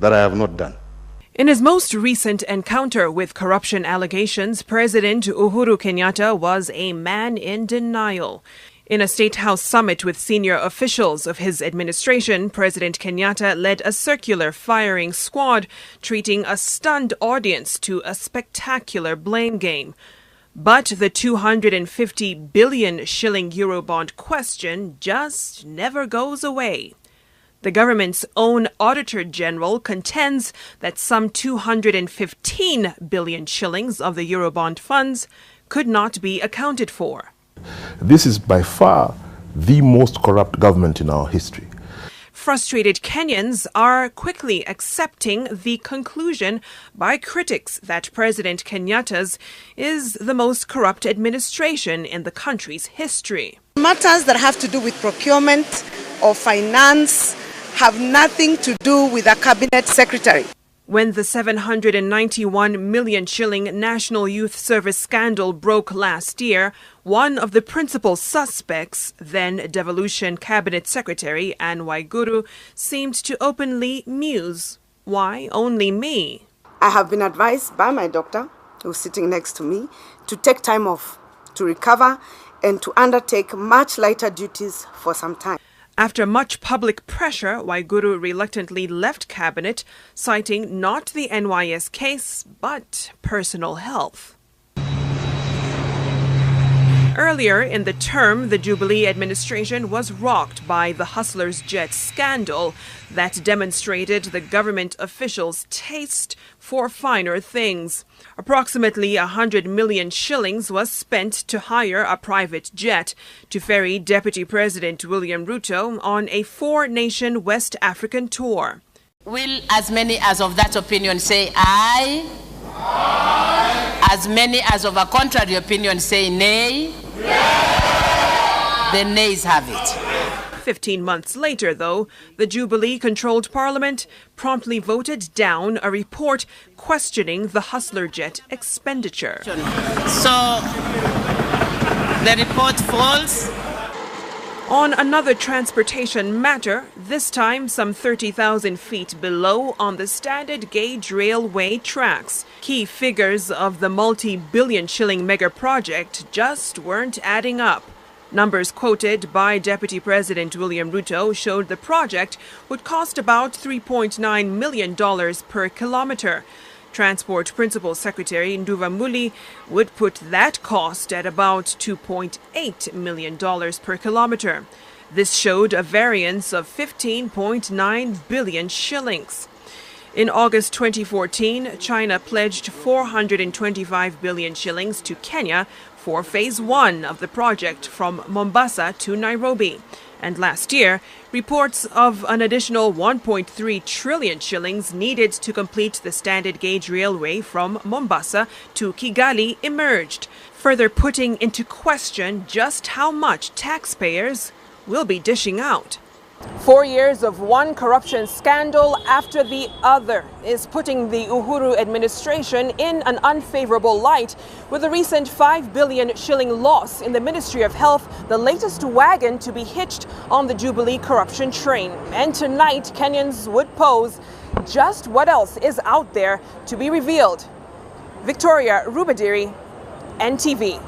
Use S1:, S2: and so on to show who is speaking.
S1: that I have not done.
S2: In his most recent encounter with corruption allegations, President Uhuru Kenyatta was a man in denial. In a State House summit with senior officials of his administration, President Kenyatta led a circular firing squad, treating a stunned audience to a spectacular blame game. But the 250 billion shilling Eurobond question just never goes away. The government's own Auditor General contends that some 215 billion shillings of the Eurobond funds could not be accounted for.
S3: This is by far the most corrupt government in our history.
S2: Frustrated Kenyans are quickly accepting the conclusion by critics that President Kenyatta's is the most corrupt administration in the country's history.
S4: Matters that have to do with procurement or finance have nothing to do with a cabinet secretary.
S2: When the 791 million shilling National Youth Service scandal broke last year, one of the principal suspects, then Devolution Cabinet Secretary Anne Waiguru, seemed to openly muse, "Why only me?"
S4: I have been advised by my doctor, who's sitting next to me, to take time off, to recover, and to undertake much lighter duties for some time.
S2: After much public pressure, Waiguru reluctantly left cabinet, citing not the NYS case, but personal health. Earlier in the term, the Jubilee administration was rocked by the Hustlers Jet scandal that demonstrated the government officials' taste for finer things. Approximately 100 million shillings was spent to hire a private jet to ferry Deputy President William Ruto on a four-nation West African tour.
S5: Will as many as of that opinion say aye? Aye. As many as of a contrary opinion say nay? Yes. The nays have it.
S2: 15 months later, though, the Jubilee-controlled parliament promptly voted down a report questioning the Hustler Jet expenditure.
S5: So, the report falls.
S2: On another transportation matter, this time some 30,000 feet below on the standard gauge railway tracks, key figures of the multi-billion shilling mega project just weren't adding up. Numbers quoted by Deputy President William Ruto showed the project would cost about $3.9 million per kilometer. Transport Principal Secretary Nduva Muli would put that cost at about $2.8 million per kilometer. This showed a variance of 15.9 billion shillings. In August 2014, China pledged 425 billion shillings to Kenya for Phase 1 of the project from Mombasa to Nairobi. And last year, reports of an additional 1.3 trillion shillings needed to complete the standard gauge railway from Mombasa to Kigali emerged, further putting into question just how much taxpayers will be dishing out. 4 years of one corruption scandal after the other is putting the Uhuru administration in an unfavorable light, with the recent 5 billion shilling loss in the Ministry of Health the latest wagon to be hitched on the Jubilee corruption train. And tonight, Kenyans would pose just what else is out there to be revealed. Victoria Rubadiri, NTV.